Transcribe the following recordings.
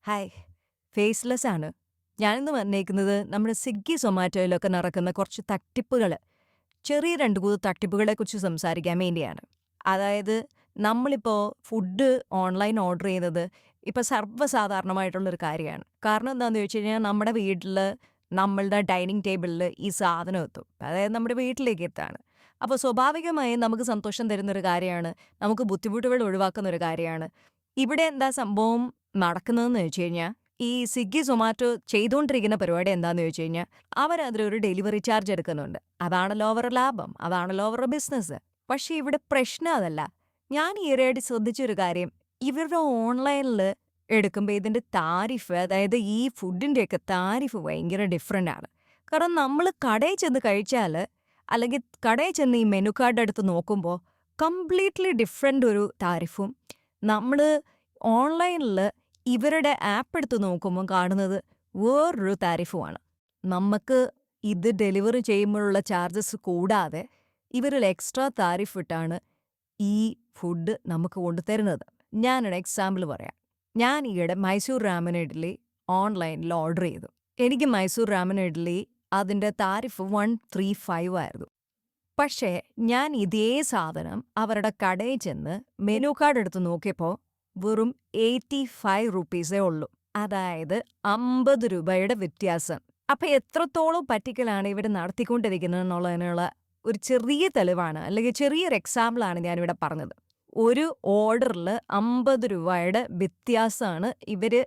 Hi. Faceless ആണ്. ഞാനിന്ന് വന്നേക്കുന്നത് നമ്മുടെ സ്വിഗ്ഗി, സൊമാറ്റോയിലൊക്കെ നടക്കുന്ന കുറച്ച് തട്ടിപ്പുകള്, ചെറിയ 2, 3 തട്ടിപ്പുകളെക്കുറിച്ച് സംസാരിക്കാൻ വേണ്ടിയാണ്. അതായത് നമ്മളിപ്പോ ഫുഡ് ഓൺലൈൻ ഓർഡർ ചെയ്യുന്നത് ഇപ്പൊ സർവ്വസാധാരണമായിട്ടുള്ളൊരു കാര്യമാണ്. കാരണം എന്താന്ന് ചോദിച്ചു കഴിഞ്ഞാൽ നമ്മുടെ വീട്ടില് നമ്മളുടെ ഡൈനിങ് ടേബിളില് ഈ സാധനം എത്തും. അതായത് നമ്മുടെ വീട്ടിലേക്ക് എത്താണ്. അപ്പൊ സ്വാഭാവികമായും നമുക്ക് സന്തോഷം തരുന്നൊരു കാര്യമാണ്. നമുക്ക് ബുദ്ധിമുട്ടുകൾ ഒഴിവാക്കുന്നൊരു കാര്യമാണ്. ഇവിടെ എന്താ സംഭവം നടക്കുന്നതെന്ന് ചോദിച്ചു കഴിഞ്ഞാൽ, ഈ സ്വിഗ്ഗി, സൊമാറ്റോ ചെയ്തുകൊണ്ടിരിക്കുന്ന പരിപാടി എന്താന്ന് ചോദിച്ചു കഴിഞ്ഞാൽ, അവരതിലൊരു ഡെലിവറി ചാർജ് എടുക്കുന്നുണ്ട്. അതാണല്ലോ അവരുടെ ലാഭം. അതാണല്ലോ അവരുടെ ബിസിനസ്. പക്ഷേ ഇവിടെ പ്രശ്നം അതല്ല. ഞാൻ ഈയിടെയായിട്ട് ശ്രദ്ധിച്ചൊരു കാര്യം, ഇവരുടെ ഓൺലൈനില് എടുക്കുമ്പോ ഇതിന്റെ താരിഫ്, അതായത് ഈ ഫുഡിന്റെയൊക്കെ താരിഫ് ഭയങ്കര ഡിഫറന്റ് ആണ്. കാരണം നമ്മള് കടയിൽ ചെന്ന് കഴിച്ചാല്, അല്ലെങ്കിൽ കടയിൽ ചെന്ന് ഈ മെനു കാർഡ് എടുത്ത് നോക്കുമ്പോ കംപ്ലീറ്റ്ലി ഡിഫറന്റ് ഒരു താരിഫും, നമ്മള് ഓൺലൈനില് ഇവരുടെ ആപ്പ് എടുത്ത് നോക്കുമ്പം കാണുന്നത് വേറൊരു താരിഫുമാണ്. നമ്മക്ക് ഇത് ഡെലിവറി ചെയ്യുമ്പോഴുള്ള ചാർജസ് കൂടാതെ ഇവരൊരു എക്സ്ട്രാ താരിഫ് ഇട്ടാണ് ഈ ഫുഡ് നമുക്ക് കൊണ്ടുതരുന്നത്. ഞാനൊരു എക്സാമ്പിൾ പറയാം. ഞാൻ ഈയിടെ മൈസൂർ രാമൻ ഇഡ്ഡലി ഓൺലൈനിൽ ഓർഡർ ചെയ്തു. എനിക്ക് മൈസൂർ രാമൻ ഇഡ്ഡലി അതിന്റെ താരിഫ് 135 ആയിരുന്നു. പക്ഷേ ഞാൻ ഇതേ സാധനം അവരുടെ കടയിൽ ചെന്ന് മെനു കാർഡ് എടുത്ത് നോക്കിയപ്പോൾ വെറും 85 റുപ്പീസേ ഉള്ളൂ. അതായത് 50 രൂപയുടെ വ്യത്യാസം. അപ്പൊ എത്രത്തോളം പറ്റിക്കലാണ് ഇവർ നടത്തിക്കൊണ്ടിരിക്കുന്നത് എന്നുള്ളതിനുള്ള ഒരു ചെറിയ തെളിവാണ്, അല്ലെങ്കിൽ ചെറിയൊരു എക്സാമ്പിളാണ് ഞാനിവിടെ പറഞ്ഞത്. ഒരു ഓർഡറിൽ 50 രൂപയുടെ വ്യത്യാസമാണ് ഇവര്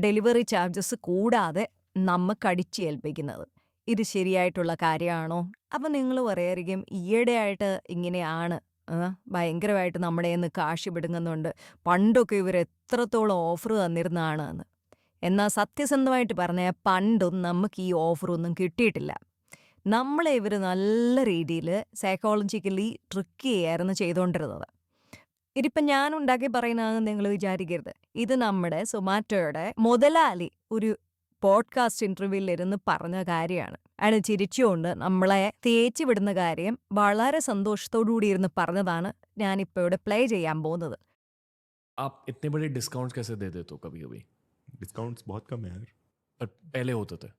ഡെലിവറി ചാർജസ് കൂടാതെ നമുക്ക് അടിച്ചേൽപ്പിക്കുന്നത്. ഇത് ശരിയായിട്ടുള്ള കാര്യമാണോ? അപ്പൊ നിങ്ങൾ പറയായിരിക്കും, ഈയിടെയായിട്ട് ഇങ്ങനെയാണ്, ഭയങ്കരമായിട്ട് നമ്മുടെ കയ്യിന്ന് കാശ് പിടുങ്ങുന്നുണ്ട്, പണ്ടൊക്കെ ഇവർ എത്രത്തോളം ഓഫർ തന്നിരുന്നതാണ് എന്ന്. എന്നാൽ സത്യസന്ധമായിട്ട് പറഞ്ഞാൽ പണ്ടും നമുക്ക് ഈ ഓഫറൊന്നും കിട്ടിയിട്ടില്ല. നമ്മളെ ഇവർ നല്ല രീതിയിൽ സൈക്കോളജിക്കലി ട്രിക്ക് ചെയ്യായിരുന്നു ചെയ്തുകൊണ്ടിരുന്നത്. ഇതിപ്പം ഞാൻ ഉണ്ടാക്കി പറയുന്നതെന്ന് നിങ്ങൾ വിചാരിക്കരുത്. ഇത് നമ്മുടെ സൊമാറ്റോയുടെ മുതലാളി ഒരു പോഡ്കാസ്റ്റ് ഇന്റർവ്യൂവിലിരുന്ന് പറഞ്ഞ കാര്യമാണ്. അയാൾ ചിരിച്ചുകൊണ്ട് നമ്മളെ തേച്ച് വിടുന്ന കാര്യം വളരെ സന്തോഷത്തോടുകൂടി ഇരുന്ന് പറഞ്ഞതാണ് ഞാനിപ്പോൾ ഇവിടെ പ്ലേ ചെയ്യാൻ പോകുന്നത്. आप इतने बड़े डिस्काउंट्स कैसे दे देते हो कभी कभी? डिस्काउंट्स बहुत कम है यार। और पहले होते थे।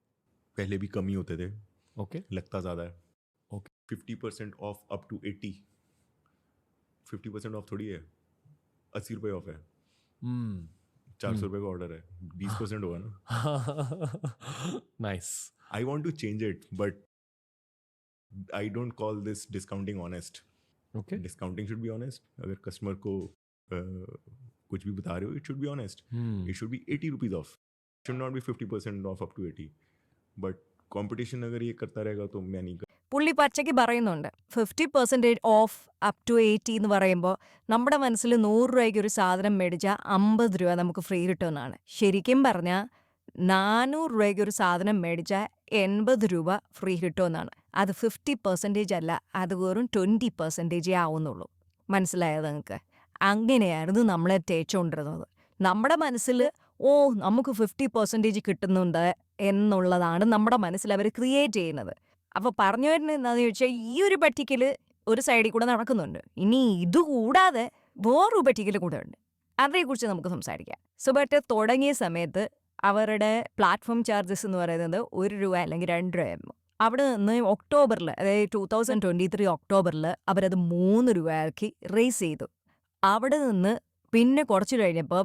पहले भी कम ही होते थे, ओके लगता ज़्यादा है। Okay 50% off up to 80। 50% off थोड़ी है, 80 रुपये ऑफ है। 400 रुपये का ऑर्डर है, 20% होगा ना। Nice. I want to change it but I don't call this discounting honest. Okay discounting should be honest. अगर कस्टमर को कुछ भी बता रहे हो, it should be honest. It should be 80 rupees off, should not be 50% off up to 80। But competition अगर ये करता रहेगा तो मैं नहीं പുള്ളി പച്ചയ്ക്ക് പറയുന്നുണ്ട് 50% ഓഫ് അപ് ടു 80 എന്ന് പറയുമ്പോൾ നമ്മുടെ മനസ്സിൽ 100 രൂപയ്ക്ക് ഒരു സാധനം മേടിച്ചാൽ 50 രൂപ നമുക്ക് ഫ്രീ കിട്ടുമെന്നാണ്. ശരിക്കും പറഞ്ഞാൽ 400 രൂപയ്ക്ക് ഒരു സാധനം മേടിച്ചാൽ 80 രൂപ ഫ്രീ കിട്ടുമെന്നാണ്. അത് 50% അല്ല, അത് വെറും 20% ആവുന്നുള്ളൂ. മനസ്സിലായത് നിങ്ങൾക്ക്? അങ്ങനെയായിരുന്നു നമ്മളെ തേച്ചുകൊണ്ടിരുന്നത്. നമ്മുടെ മനസ്സിൽ നമുക്ക് 50% കിട്ടുന്നുണ്ട് എന്നുള്ളതാണ് നമ്മുടെ മനസ്സിൽ അവർ ക്രിയേറ്റ് ചെയ്യുന്നത്. അപ്പോൾ പറഞ്ഞു വരുന്നത് എന്താണെന്ന് ചോദിച്ചാൽ, ഈ ഒരു പറ്റിക്കൽ ഒരു സൈഡിൽ കൂടെ നടക്കുന്നുണ്ട്. ഇനി ഇതുകൂടാതെ വേറൊരു പറ്റിക്കൽ കൂടെ ഉണ്ട്. അതേക്കുറിച്ച് നമുക്ക് സംസാരിക്കാം. സൊമാറ്റോ തുടങ്ങിയ സമയത്ത് അവരുടെ പ്ലാറ്റ്ഫോം ചാർജസ് എന്ന് പറയുന്നത് 1 രൂപ അല്ലെങ്കിൽ 2 രൂപയായിരുന്നു. അവിടെ നിന്ന് ഒക്ടോബറിൽ, അതായത് 2023 ഒക്ടോബറിൽ അവരത് 3 രൂപയാക്കി റേസ് ചെയ്തു. അവിടെ നിന്ന് പിന്നെ കുറച്ച് കഴിഞ്ഞപ്പോൾ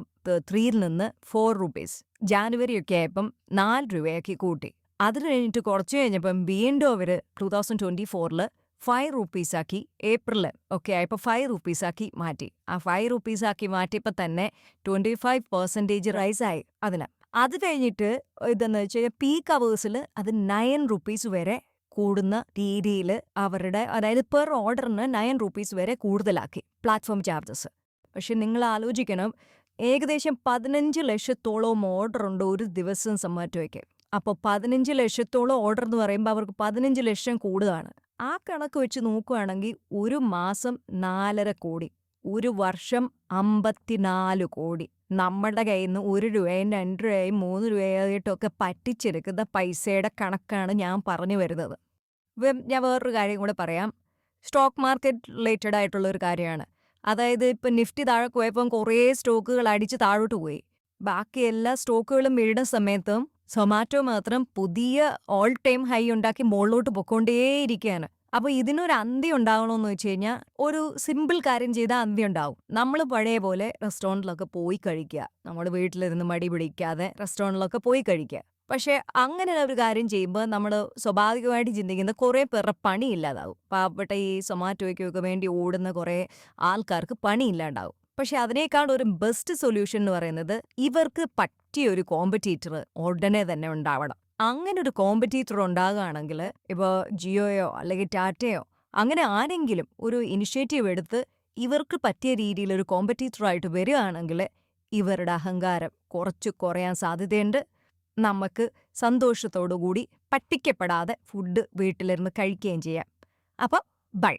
3ൽ നിന്ന് 4 റുപ്പീസ്, ജാനുവരി ഒക്കെ ആയപ്പം 4 രൂപയാക്കി കൂട്ടി. അത് കഴിഞ്ഞിട്ട് കുറച്ച് കഴിഞ്ഞപ്പം വീണ്ടും അവർ 2024 5 റുപ്പീസാക്കി, ഏപ്രിൽ ഒക്കെ ആയപ്പോൾ 5 റുപ്പീസാക്കി മാറ്റി. ആ 5 റുപ്പീസാക്കി മാറ്റിയപ്പോൾ തന്നെ 25% റൈസായി അതിന്. അത് കഴിഞ്ഞിട്ട് ഇതെന്ന് വെച്ച് കഴിഞ്ഞാൽ പീക്ക് അവേഴ്സിൽ അത് 9 റുപ്പീസ് വരെ കൂടുന്ന രീതിയിൽ അവരുടെ, അതായത് പെർ ഓർഡറിന് 9 റുപ്പീസ് വരെ കൂടുതലാക്കി പ്ലാറ്റ്ഫോം ചാർജസ്. പക്ഷെ നിങ്ങൾ ആലോചിക്കണം, ഏകദേശം 15 ലക്ഷത്തോളം ഓർഡർ ഉണ്ട് ഒരു ദിവസം സൊമാറ്റോയ്ക്ക്. അപ്പോൾ 15 ലക്ഷത്തോളം ഓർഡർ എന്ന് പറയുമ്പോൾ അവർക്ക് 15 ലക്ഷം കൂടുതലാണ്. ആ കണക്ക് വെച്ച് നോക്കുകയാണെങ്കിൽ ഒരു മാസം 4.5 കോടി, ഒരു വർഷം 54 കോടി. നമ്മുടെ കയ്യിൽ നിന്ന് 1 രൂപയും 2 രൂപയും 3 രൂപയായിട്ടൊക്കെ പറ്റിച്ചെടുക്കുന്ന പൈസയുടെ കണക്കാണ് ഞാൻ പറഞ്ഞു വരുന്നത്. ഞാൻ വേറൊരു കാര്യം കൂടെ പറയാം. സ്റ്റോക്ക് മാർക്കറ്റ് റിലേറ്റഡ് ആയിട്ടുള്ള ഒരു കാര്യമാണ്. അതായത് ഇപ്പം നിഫ്റ്റി താഴെ പോയപ്പം കുറേ സ്റ്റോക്കുകൾ അടിച്ച് താഴോട്ട് പോയി. ബാക്കി എല്ലാ സ്റ്റോക്കുകളും വീഴുന്ന സമയത്തും സൊമാറ്റോ മാത്രം പുതിയ ഓൾ ടൈം ഹൈ ഉണ്ടാക്കി മുകളിലോട്ട് പൊക്കോണ്ടേയിരിക്കുകയാണ്. അപ്പൊ ഇതിനൊരു അന്ത്യം ഉണ്ടാവണമെന്ന് വെച്ച് കഴിഞ്ഞാൽ ഒരു സിമ്പിൾ കാര്യം ചെയ്താൽ അന്ത്യം ഉണ്ടാവും. നമ്മൾ പഴയ പോലെ റെസ്റ്റോറൻറ്റിലൊക്കെ പോയി കഴിക്കുക. നമ്മൾ വീട്ടിലിരുന്ന് മടി പിടിക്കാതെ റെസ്റ്റോറൻറ്റിലൊക്കെ പോയി കഴിക്കുക. പക്ഷെ അങ്ങനെ ഒരു കാര്യം ചെയ്യുമ്പോൾ നമ്മൾ സ്വാഭാവികമായിട്ട് ചിന്തിക്കുന്ന കുറേ പേരുടെ പണി ഇല്ലാതാവും. പാവപ്പെട്ട ഈ സൊമാറ്റോയ്ക്കൊക്കെ വേണ്ടി ഓടുന്ന കുറേ ആൾക്കാർക്ക് പണി ഇല്ലാണ്ടാവും. പക്ഷെ അതിനേക്കാൾ ഒരു ബെസ്റ്റ് സൊല്യൂഷൻ എന്ന് പറയുന്നത് ഇവർക്ക് പറ്റിയ ഒരു കോമ്പറ്റീറ്റർ ഉടനെ തന്നെ ഉണ്ടാവണം. അങ്ങനെ ഒരു കോമ്പറ്റീറ്റർ ഉണ്ടാകുകയാണെങ്കിൽ ഇപ്പോൾ ജിയോയോ അല്ലെങ്കിൽ ടാറ്റയോ അങ്ങനെ ആരെങ്കിലും ഒരു ഇനിഷ്യേറ്റീവ് എടുത്ത് ഇവർക്ക് പറ്റിയ രീതിയിൽ ഒരു കോമ്പറ്റീറ്ററായിട്ട് വരികയാണെങ്കിൽ ഇവരുടെ അഹങ്കാരം കുറച്ച് കുറയാൻ സാധ്യതയുണ്ട്. നമുക്ക് സന്തോഷത്തോടു കൂടി പറ്റിക്കപ്പെടാതെ ഫുഡ് വീട്ടിലിരുന്ന് കഴിക്കുകയും ചെയ്യാം. അപ്പം ബൈ.